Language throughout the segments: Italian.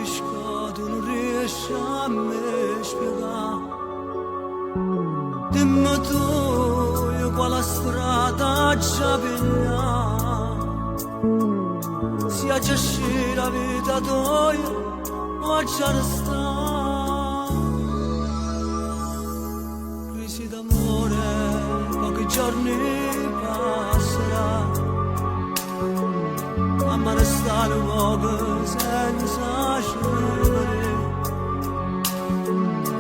capisco, tu non riesci a me spiegare. Dimmi tu, io quale strada già pigliare. Sia già uscì la vita tua, o già resta. Crisi d'amore, pochi giorni passerà. Ma restare un poco senza scegliere.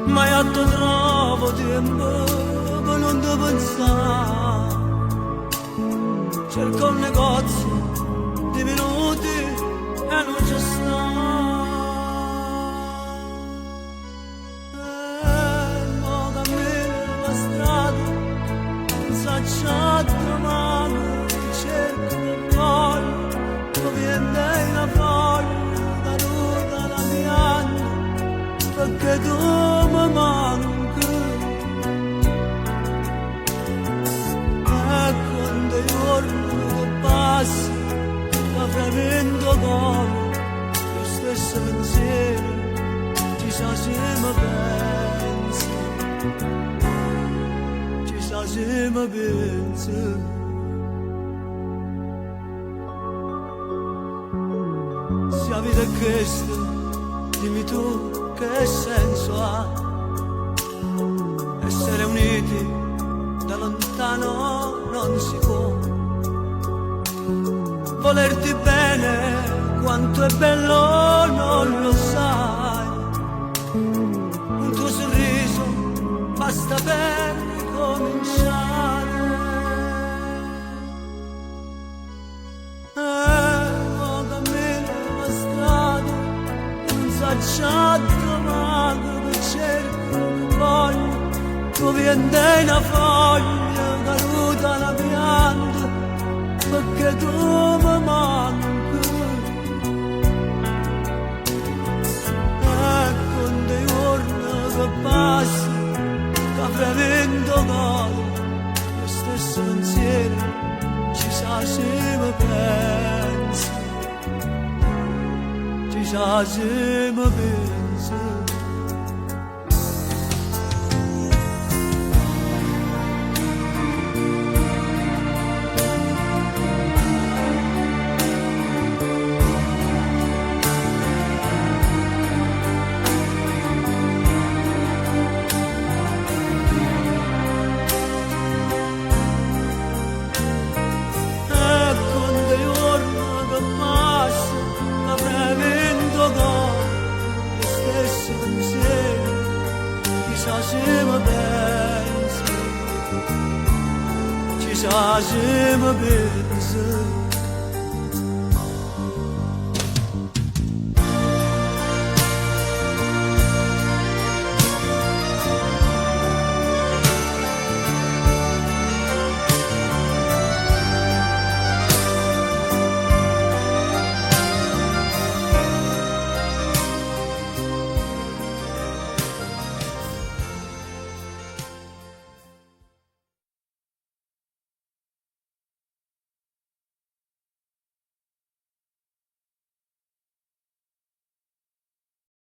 Ma io ti trovo tempo per non ti pensare. Cerco un negozio di minuti e non c'è sta. Mo cammino la strada, senza trovare, cerco un po'. Viene una foglia caduta la pianta perché tu mi manchi. E quando i giorni che passi da fremendo cuore, lo stesso pensiero ci sa se mi pensi, ci sa se mi pensi. Se la vita è questa, dimmi tu che senso ha. Essere uniti da lontano non si può. Volerti bene, quanto è bello non lo sai. Un tuo sorriso basta per ricominciare. Già trovato che cerco un foglio, tu viene una foglia caduta la pianta perché tu mi manchi. E con dei giorni che passi che fremendo cuore, lo stesso pensiero ci sa se mi pensi. Già se mi pensi. Ci sa se mi pensi.